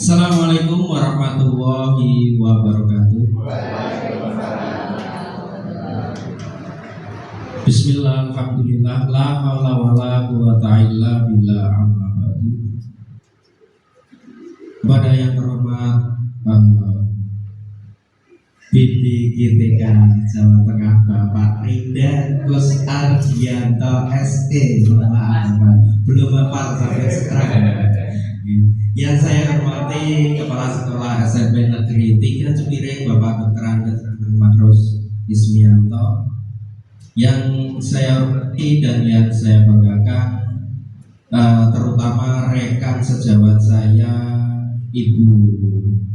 Assalamualaikum warahmatullahi wabarakatuh. Bismillah, alhamdulillah, la haula wala quwata illa billah, amma ba'du. Kepada yang terhormat BPGTK Jawa Tengah Bapak Rida Gus Ardianto SE, belum hafal sampai sekarang. Yang saya hormati Kepala Sekolah SMP Negeri 3 Cipiring Bapak Dr. Andes Makros Ismianto, yang saya hormati dan yang saya banggakan, terutama rekan sejawat saya Ibu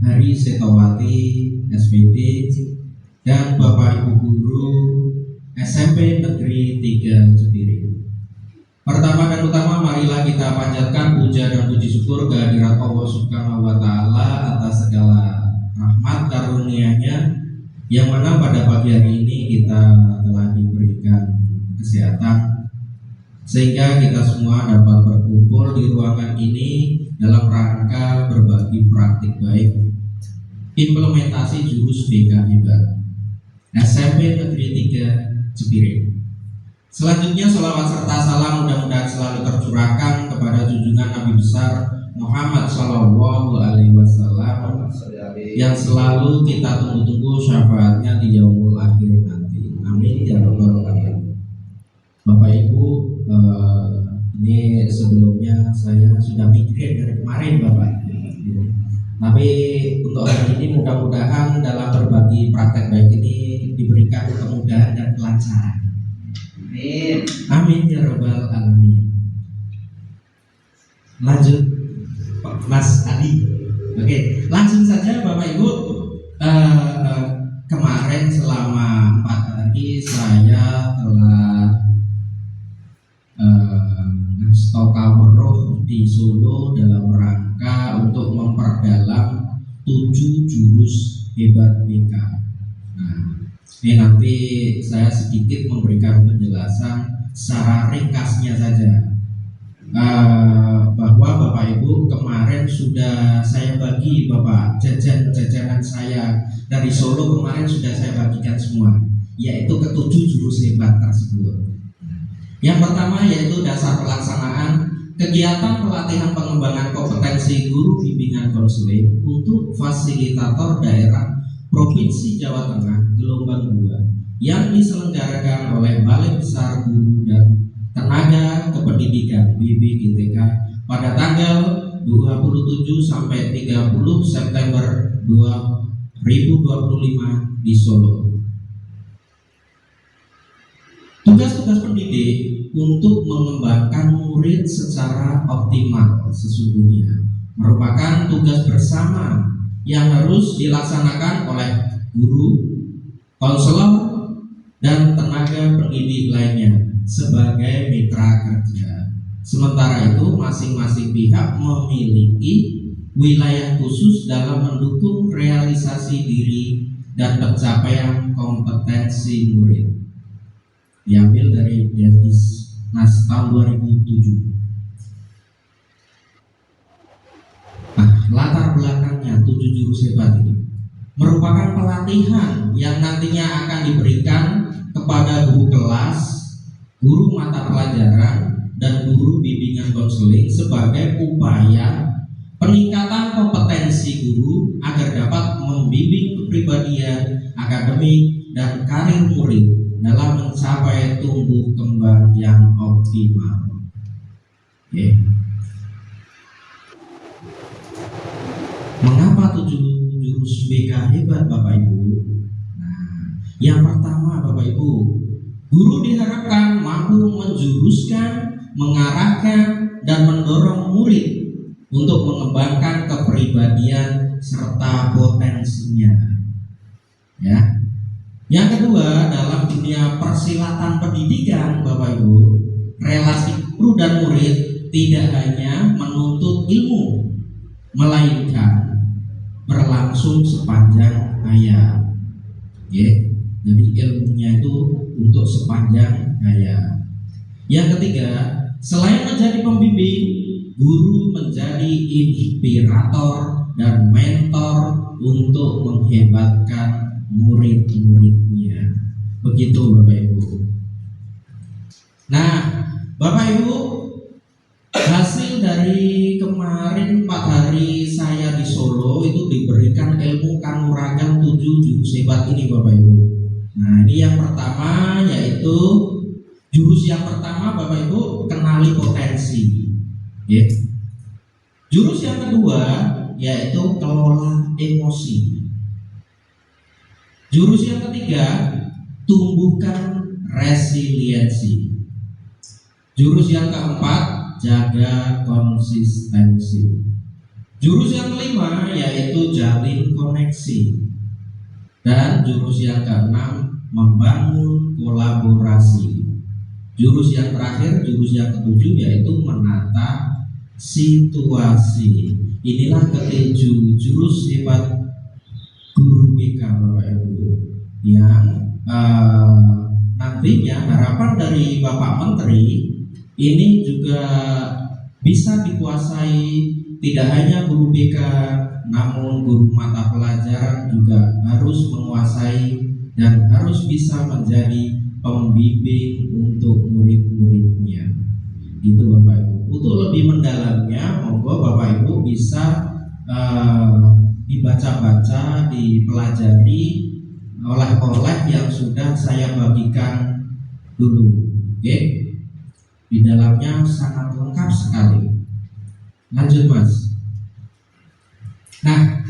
Hari Setowati SPD dan Bapak Ibu Guru SMP Negeri 3 Cipiring. Pertama dan utama, marilah kita panjatkan puja dan puji syukur kehadirat Allah Subhanahu wa Ta'ala atas segala rahmat karunia-Nya, yang mana pada pagi hari ini kita telah diberikan kesehatan sehingga kita semua dapat berkumpul di ruangan ini dalam rangka berbagi praktik baik implementasi jurus BK Hebat SMP Negeri 3 Cipiring. Selanjutnya, salawat serta salam mudah-mudahan selalu tercurahkan kepada junjungan Nabi besar Muhammad Sallallahu Alaihi Wasallam yang selalu kita tunggu-tunggu syafaatnya di yaumul akhir nanti. Amin ya rabbal alamin. Bapak Ibu, ini sebelumnya saya sudah mikir dari kemarin Bapak. Tapi untuk hari ini mudah-mudahan dalam berbagi praktek baik ini diberikan kemudahan dan kelancaran. Amin. Amin ya rabbal alamin. Lanjut Mas Adi. Oke, langsung saja Bapak Ibu. Kemarin selama 4 hari saya telah Stokaweruh di Solo dalam rangka untuk memperdalam 7 jurus hebat BK. Nah, ini nanti saya sedikit memberikan penjelasan secara ringkasnya saja, bahwa Bapak Ibu kemarin sudah saya bagi Bapak jajanan saya dari Solo kemarin sudah saya bagikan semua, yaitu ke-7 jurus hebat tersebut. Yang pertama yaitu dasar pelaksanaan kegiatan pelatihan pengembangan kompetensi guru bimbingan konseling untuk fasilitator daerah Provinsi Jawa Tengah gelombang 2 yang diselenggarakan oleh Balai Besar Guru dan Tenaga Kependidikan BPGTK pada tanggal 27 sampai 30 September 2025 di Solo. Tugas-tugas pendidik untuk mengembangkan murid secara optimal sesungguhnya merupakan tugas bersama yang harus dilaksanakan oleh guru, konselor, dan tenaga pendidik lainnya sebagai mitra kerja. Sementara itu, masing-masing pihak memiliki wilayah khusus dalam mendukung realisasi diri dan pencapaian kompetensi murid. Diambil dari Diknas tahun 2007. Latar belakangnya 7 jurus hebat ini merupakan pelatihan yang nantinya akan diberikan kepada guru kelas, guru mata pelajaran, dan guru bimbingan konseling sebagai upaya peningkatan kompetensi guru agar dapat membimbing kepribadian, akademik, dan karir murid dalam mencapai tumbuh kembang yang optimal. Mengapa 7 jurus BK hebat Bapak Ibu? Nah, yang pertama Bapak Ibu, guru diharapkan mampu menjuruskan, mengarahkan, dan mendorong murid untuk mengembangkan kepribadian serta potensinya. Ya. Yang kedua, dalam dunia persilatan pendidikan Bapak Ibu, relasi guru dan murid tidak hanya menuntut ilmu, melainkan berlangsung sepanjang hayat. Jadi ilmunya itu untuk sepanjang hayat. Yang ketiga, selain menjadi pembimbing, guru menjadi inspirator dan menghebatkan murid-muridnya. Begitu Bapak Ibu. Nah, Bapak Ibu, hasil dari kemarin 4 hari saya di Solo itu diberikan ilmu kanuragan 7 jurus hebat ini Bapak Ibu. Nah, ini yang pertama yaitu jurus yang pertama Bapak Ibu, kenali potensi. Ya. Jurus yang kedua yaitu kelola emosi. Jurus yang ketiga, tumbuhkan resiliensi. Jurus yang keempat, jaga konsistensi. Jurus yang kelima yaitu jalin koneksi. Dan jurus yang keenam, membangun kolaborasi. Jurus yang terakhir, jurus yang ketujuh yaitu menata situasi. Inilah ketujuh jurus hebat guru BK Bapak Ibu yang nantinya harapan dari Bapak Menteri ini juga bisa dikuasai tidak hanya guru BK, namun guru mata pelajaran juga harus menguasai dan harus bisa menjadi pembimbing untuk murid-muridnya. Gitu Bapak Ibu. Untuk lebih mendalamnya, monggo Bapak Ibu bisa dibaca-baca, dipelajari oleh yang sudah saya bagikan dulu. Oke? Di dalamnya sangat lengkap sekali. Lanjut Mas. Nah,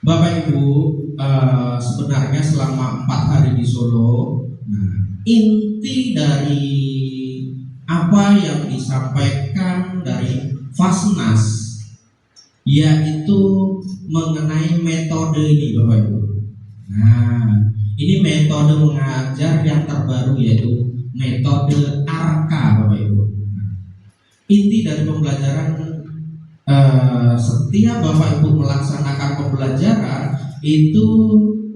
Bapak Ibu, sebenarnya selama 4 hari di Solo, inti dari apa yang disampaikan dari Fasnas yaitu mengenai metode ini Bapak Ibu. Nah, ini metode mengajar yang terbaru yaitu metode ARKA Bapak Ibu. Inti dari pembelajaran setiap Bapak Ibu melaksanakan pembelajaran itu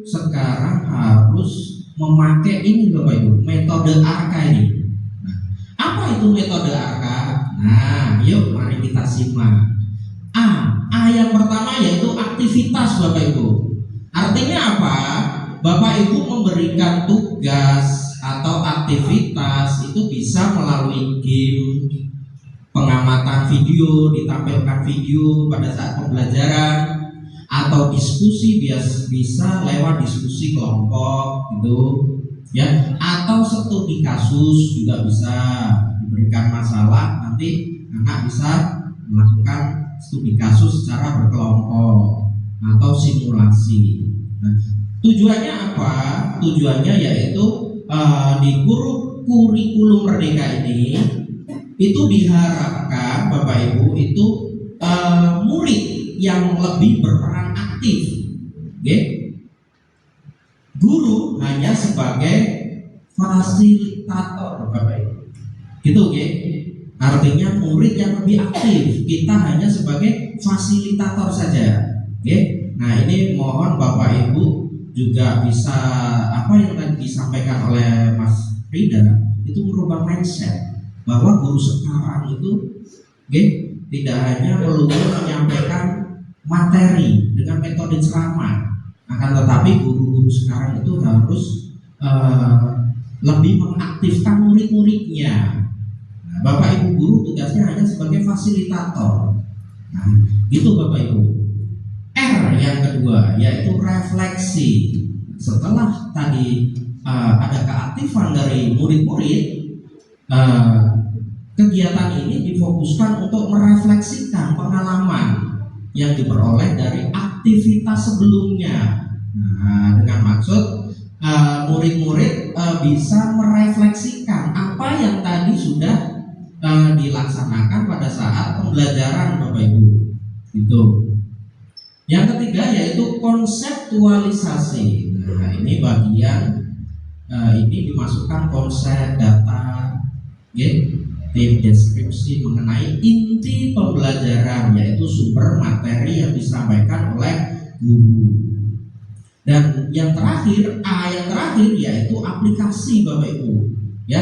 sekarang harus memakai ini Bapak Ibu, metode ARKA ini. Nah, apa itu metode ARKA? Nah, yuk mari kita simak. A yang pertama yaitu aktivitas Bapak Ibu. Artinya apa? Bapak Ibu memberikan tugas atau aktivitas itu bisa melalui game, pengamatan video, ditampilkan video pada saat pembelajaran, atau diskusi bisa lewat diskusi kelompok gitu ya, atau studi kasus juga bisa diberikan masalah, nanti anak bisa melakukan studi kasus secara berkelompok atau simulasi. Nah, tujuannya apa? Tujuannya yaitu di kurikulum Merdeka ini itu diharapkan Bapak Ibu itu murid yang lebih berperan aktif. Okay? Guru hanya sebagai fasilitator Bapak Ibu. Gitu okay? Artinya murid yang lebih aktif, kita hanya sebagai fasilitator saja. Okay? Nah, ini mohon Bapak Ibu juga bisa apa yang tadi disampaikan oleh Mas Rida itu merubah mindset bahwa guru sekarang itu tidak hanya melulu menyampaikan materi dengan metode ceramah, akan tetapi guru-guru sekarang itu harus lebih mengaktifkan murid-muridnya. Nah, Bapak Ibu guru tugasnya hanya sebagai fasilitator. Nah, gitu Bapak Ibu. R yang kedua yaitu refleksi. Setelah tadi ada keaktifan dari murid-murid, kegiatan ini difokuskan untuk merefleksikan pengalaman yang diperoleh dari aktivitas sebelumnya. Nah, dengan maksud murid-murid bisa merefleksikan apa yang tadi sudah dilaksanakan pada saat pembelajaran Bapak Ibu. Gitu. Yang ketiga yaitu konseptualisasi. Nah, ini bagian ini dimasukkan konsep data, tim deskripsi mengenai inti pembelajaran yaitu sumber materi yang disampaikan oleh guru. Dan yang terakhir, A yang terakhir yaitu aplikasi Bapak Ibu. Ya,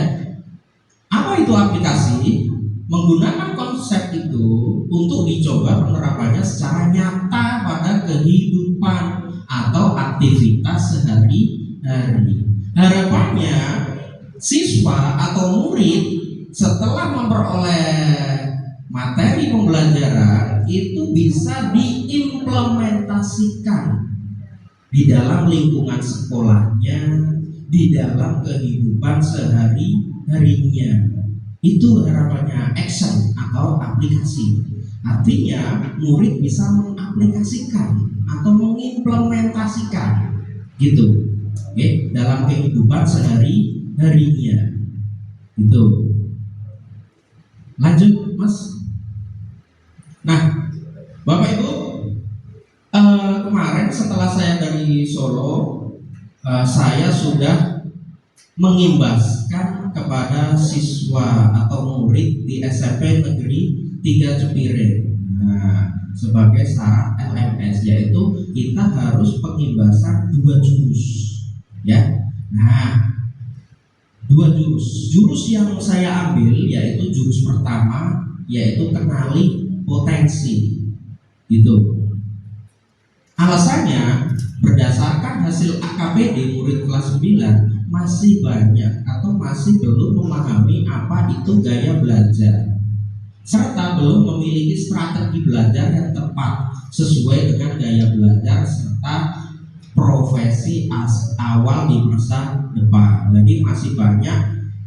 apa itu aplikasi? Menggunakan konsep itu untuk dicoba penerapannya secara nyata pada kehidupan atau aktivitas sehari-hari. Harapannya siswa atau murid setelah memperoleh materi pembelajaran itu bisa diimplementasikan di dalam lingkungan sekolahnya, di dalam kehidupan sehari-harinya. Itu harapannya, action atau aplikasi. Artinya murid bisa mengaplikasikan atau mengimplementasikan gitu, oke, dalam kehidupan sehari-harinya. Gitu. Lanjut, Mas. Nah, Bapak Ibu, kemarin setelah saya dari Solo, saya sudah mengimbaskan kepada siswa atau murid di SMP Negeri 3 Cepire. Nah, sebagai syarat LMS, yaitu kita harus pengimbasan 2 jurus, ya. Nah, 2 jurus yang saya ambil yaitu jurus pertama, yaitu kenali potensi, gitu. Alasannya berdasarkan hasil AKPD murid kelas 9 masih banyak atau masih belum memahami apa itu gaya belajar, serta belum memiliki strategi belajar yang tepat sesuai dengan gaya belajar serta profesi awal di masa depan. Jadi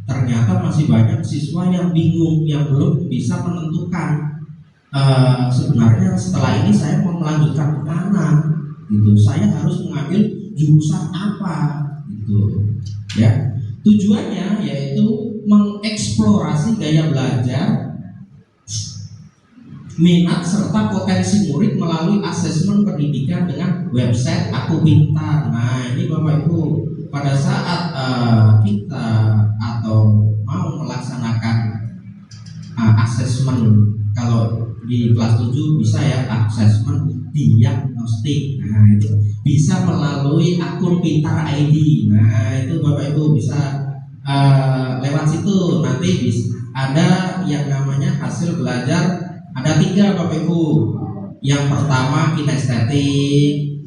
ternyata masih banyak siswa yang bingung, yang belum bisa menentukan sebenarnya setelah ini saya mau melanjutkan kemana, gitu. Saya harus mengambil jurusan apa, gitu, ya. Tujuannya yaitu mengeksplorasi gaya belajar, minat serta potensi murid melalui asesmen pendidikan dengan website Aku Pintar. Nah, ini Bapak Ibu, pada saat kita atau mau melaksanakan asesmen, kalau di kelas 7 bisa ya asesmen diagnostik. Nah, itu bisa melalui akun Pintar ID. Nah, itu Bapak Ibu bisa lewat situ. Nanti bisa ada yang namanya hasil belajar, ada 3 Bapak Ibu. Yang pertama kinestetik,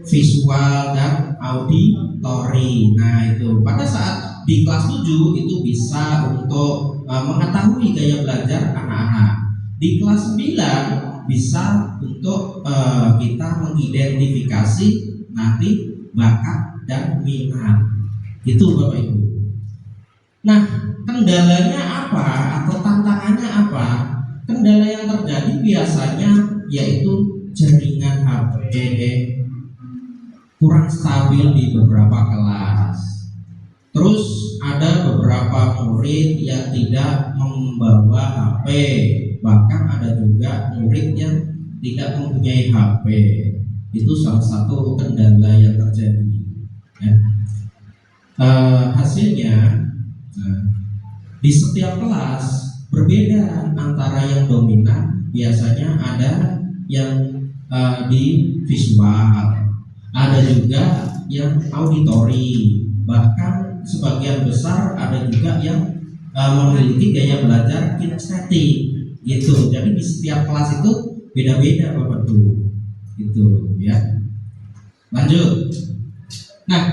visual, dan auditori. Nah, itu pada saat di kelas 7 itu bisa untuk mengetahui gaya belajar anak-anak. Di kelas 9 bisa untuk kita mengidentifikasi nanti bakat dan minat. Itu Bapak Ibu. Nah, kendalanya apa atau tantangannya apa? Kendala yang terjadi biasanya yaitu jaringan HP kurang stabil di beberapa kelas. Terus ada beberapa murid yang tidak membawa HP. Bahkan ada juga murid yang tidak mempunyai HP. Itu salah satu kendala yang terjadi, ya. Hasilnya di setiap kelas berbeda antara yang dominan. Biasanya ada yang di visual, ada juga yang auditori, bahkan sebagian besar ada juga yang memiliki gaya belajar kinestetik, gitu. Jadi di setiap kelas itu beda-beda Bapak Ibu, gitu ya. Lanjut. Nah,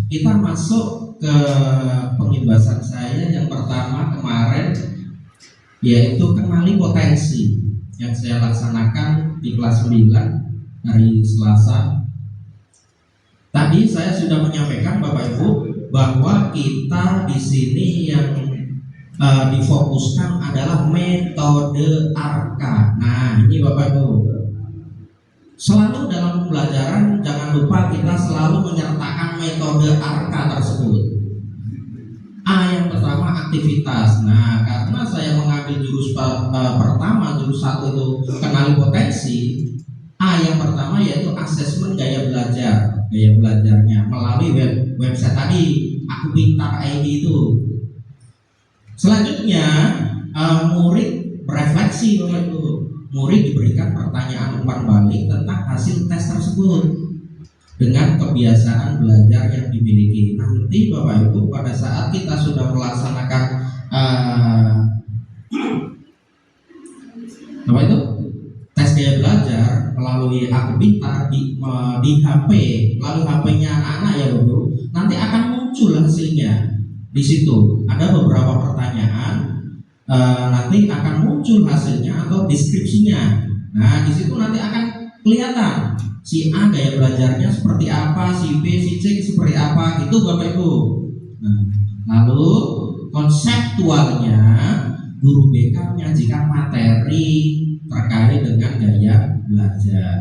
kita masuk ke pengimbasan saya yang pertama kemarin, yaitu kenali potensi, yang saya laksanakan di kelas 9 hari Selasa. Tadi saya sudah menyampaikan Bapak Ibu bahwa kita di sini yang difokuskan adalah metode ARKA. Nah, ini Bapak Ibu, selalu dalam pembelajaran jangan lupa kita selalu menyertakan metode ARKA tersebut. Yang pertama aktivitas. Nah, karena saya mengambil jurus pertama, jurus 1 itu kenali potensi. Yang pertama yaitu asesmen gaya belajarnya melalui website tadi Aku Pintar ID itu. Selanjutnya murid berefleksi, Bapak Ibu. Murid diberikan pertanyaan umpan balik tentang hasil tes tersebut dengan kebiasaan belajar yang dimiliki. Nanti Bapak Ibu pada saat kita sudah melaksanakan apa itu tes gaya belajar melalui aku pintar di HP, melalui HP-nya anak-anak ya Bapak, nanti akan muncul hasilnya. Di situ ada beberapa pertanyaan, nanti akan muncul hasilnya atau deskripsinya. Nah, di situ nanti akan kelihatan si A gaya belajarnya seperti apa, si B, si C seperti apa, gitu Bapak Ibu. Nah, lalu konseptualnya guru BK menyajikan materi terkait dengan gaya belajar.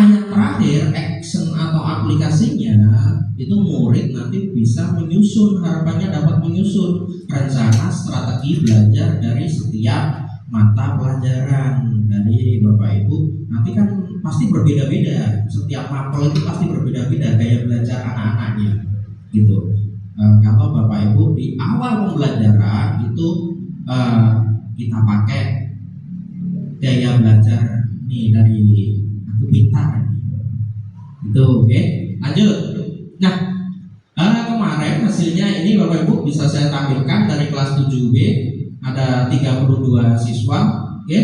Yang terakhir, action atau aplikasinya itu murid nanti bisa menyusun, harapannya dapat menyusun rencana strategi belajar dari setiap mata pelajaran dari Bapak Ibu. Nanti kan pasti berbeda-beda, setiap mapel itu pasti berbeda-beda gaya belajar anak-anaknya gitu. Kalau Bapak Ibu di awal pembelajaran itu kita pakai gaya belajar nih dari aku pintar itu, oke? Lanjut. Nah, kemarin hasilnya ini Bapak Ibu bisa saya tampilkan dari kelas 7B, ada 32 siswa, oke?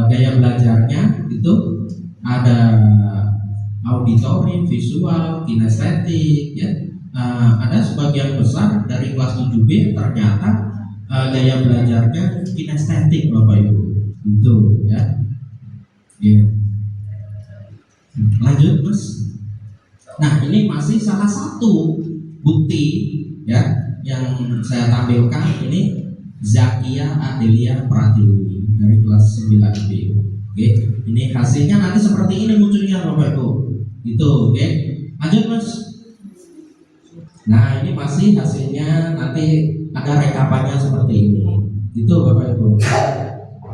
Gaya belajarnya itu ada auditory, visual, kinestetik, ya. Ada sebagian besar dari kelas 7B ternyata gaya belajarnya kinestetik Bapak Ibu, itu ya. Lanjut Mas. Nah, ini masih salah satu bukti ya yang saya tampilkan. Ini Zakia Adelia Pratiwi dari kelas 9B. Oke, ini hasilnya nanti seperti ini munculnya Bapak Ibu. Itu, oke. Lanjut Mas. Nah, ini masih hasilnya, nanti ada rekapannya seperti ini. Itu Bapak Ibu.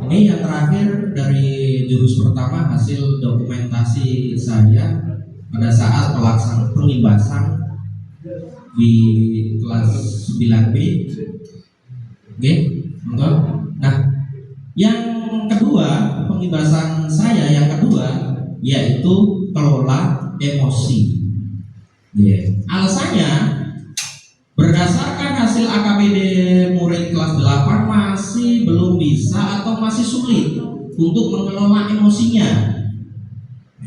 Ini yang terakhir dari jurus pertama, hasil dokumentasi saya pada saat pelaksanaan pengimbasan di kelas 9B. Oke, betul. Nah, yang kedua, pengimbasan saya yang kedua yaitu kelola emosi. Alasannya berdasarkan hasil AKBD murid kelas 8 masih belum bisa atau masih sulit untuk mengelola emosinya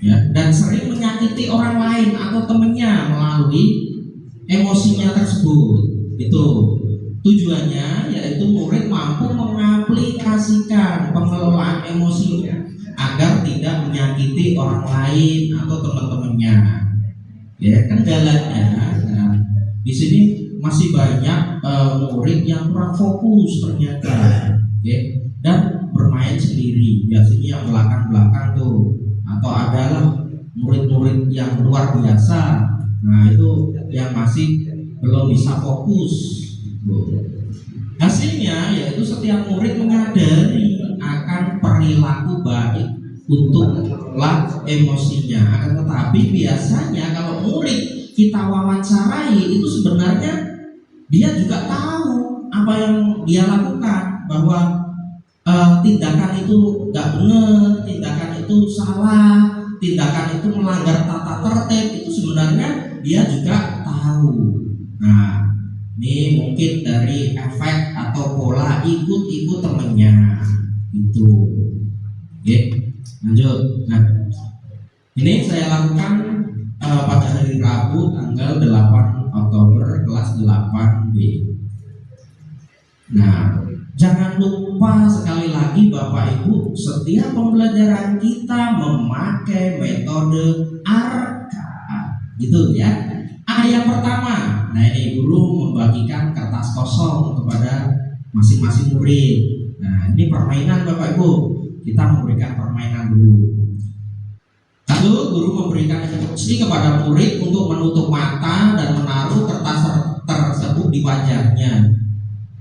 ya, dan sering menyakiti orang lain atau temannya melalui emosinya tersebut. Itu tujuannya, yaitu murid mampu mengaplikasikan pengelolaan emosinya agar tidak menyakiti orang lain atau teman-temannya. Ya, kendalanya nah, di sini masih banyak murid yang kurang fokus ternyata, ya, dan bermain sendiri. Biasanya yang belakang-belakang tuh, atau adalah murid-murid yang luar biasa. Nah, itu yang masih belum bisa fokus. Hasilnya yaitu setiap murid menyadari akan perilaku baik untuk mengelola emosinya. Akan tetapi biasanya kalau murid kita wawancarai itu sebenarnya dia juga tahu apa yang dia lakukan, bahwa tindakan itu nggak benar, tindakan itu salah, tindakan itu melanggar tata tertib, itu sebenarnya dia juga tahu. Nah, ini mungkin dari efek atau pola ikut-ikut temennya itu. Oke, lanjut. Nah, ini saya lakukan pada hari Rabu tanggal 8 Oktober kelas 8B. Nah, jangan lupa sekali lagi Bapak Ibu, setiap pembelajaran kita memakai metode ARKA, gitu ya. Yang pertama, nah ini guru membagikan kertas kosong kepada masing-masing murid. Nah, ini permainan Bapak Ibu, kita memberikan permainan dulu. Lalu guru memberikan instruksi kepada murid untuk menutup mata dan menaruh kertas tersebut di wajahnya.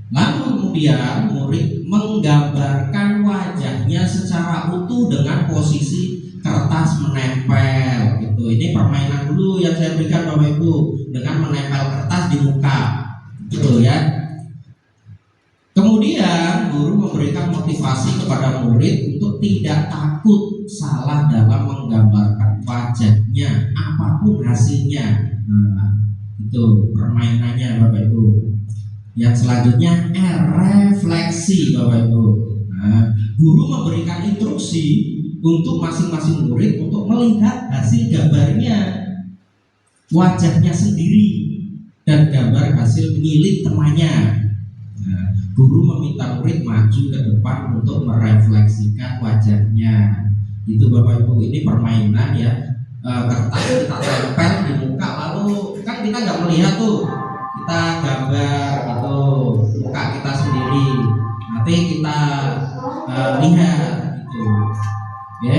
Lalu kemudian murid menggambarkan wajahnya secara utuh dengan posisi kertas menempel gitu. Ini permainan dulu yang saya berikan Bapak Ibu, dengan menempel kertas di muka gitu ya. Kemudian guru memberikan motivasi kepada murid untuk tidak takut salah dalam menggambarkan wajahnya apapun hasilnya. Nah, itu permainannya Bapak Ibu. Yang selanjutnya refleksi Bapak Ibu. Nah, guru memberikan instruksi untuk masing-masing murid untuk melihat hasil gambarnya, wajahnya sendiri, dan gambar hasil milik temannya. Nah, guru meminta murid maju ke depan untuk merefleksikan wajahnya. Itu Bapak Ibu, ini permainan ya. Kertas kita tempel di muka, lalu kan kita nggak melihat tuh, kita gambar itu muka kita sendiri, nanti kita lihat gitu ya.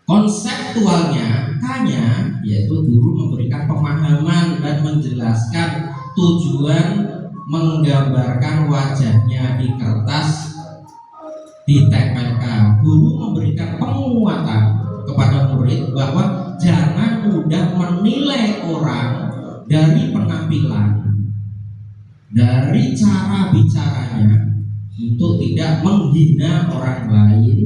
Konseptualnya hanya yaitu guru memberikan pemahaman dan menjelaskan tujuan menggambarkan wajahnya di kertas ditempelkan. Guru memberikan penguatan kepada murid bahwa jangan mudah menilai orang dari penampilan, dari cara bicaranya, untuk tidak menghina orang lain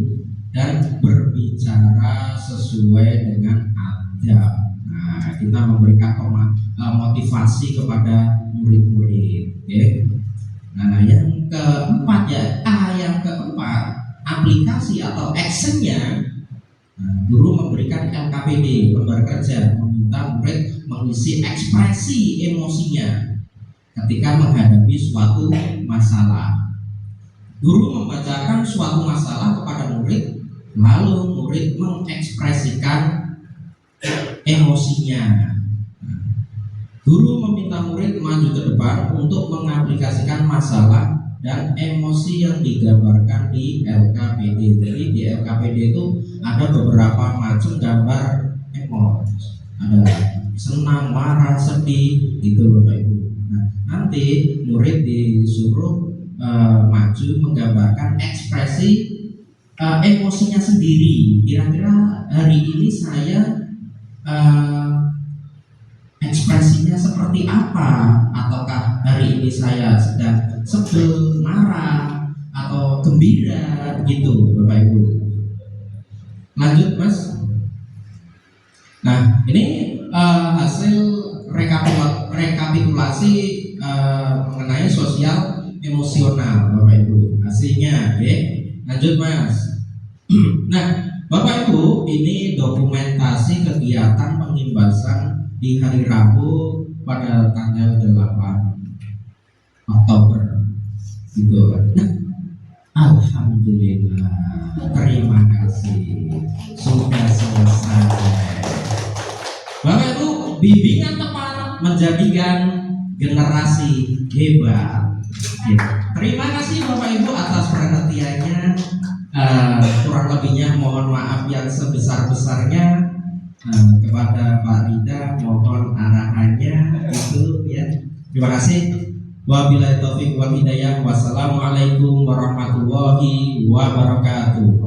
dan berbicara sesuai dengan adab. Nah, kita memberikan motivasi kepada murid-murid. Okay? Nah, yang keempat ya, yang keempat, aplikasi atau actionnya. Guru memberikan LKPD, lembar kerja, meminta murid mengisi ekspresi emosinya ketika menghadapi suatu masalah. Guru membacakan suatu masalah kepada murid, lalu murid mengekspresikan emosinya. Guru meminta murid maju ke depan untuk mengaplikasikan masalah dan emosi yang digambarkan di LKPD. Jadi di LKPD itu ada beberapa macam gambar emosi, ada senang, marah, sedih, gitu Bapak Ibu. Nah, nanti murid disuruh maju menggambarkan ekspresi emosinya sendiri. Kira-kira hari ini saya ekspresinya seperti apa? Ataukah hari ini saya sedang sebel, marah, atau gembira, begitu Bapak Ibu. Lanjut Mas. Nah, ini hasil rekapitulasi mengenai sosial emosional Bapak Ibu. Hasilnya, oke. Lanjut Mas. Nah, Bapak Ibu, ini dokumentasi kegiatan pengimbasan di hari Rabu pada tanggal 8 Oktober gitu. Nah, alhamdulillah, terima kasih sudah selesai. Bapak Ibu, bimbingan tepat menjadikan generasi hebat. Terima kasih Bapak Ibu atas perhatiannya. Kurang lebihnya mohon maaf yang sebesar-besarnya. Kepada Pak Rida mohon arahannya itu ya. Terima kasih. Wabillahi taufiq wal hidayah. Wassalamualaikum warahmatullahi wabarakatuh.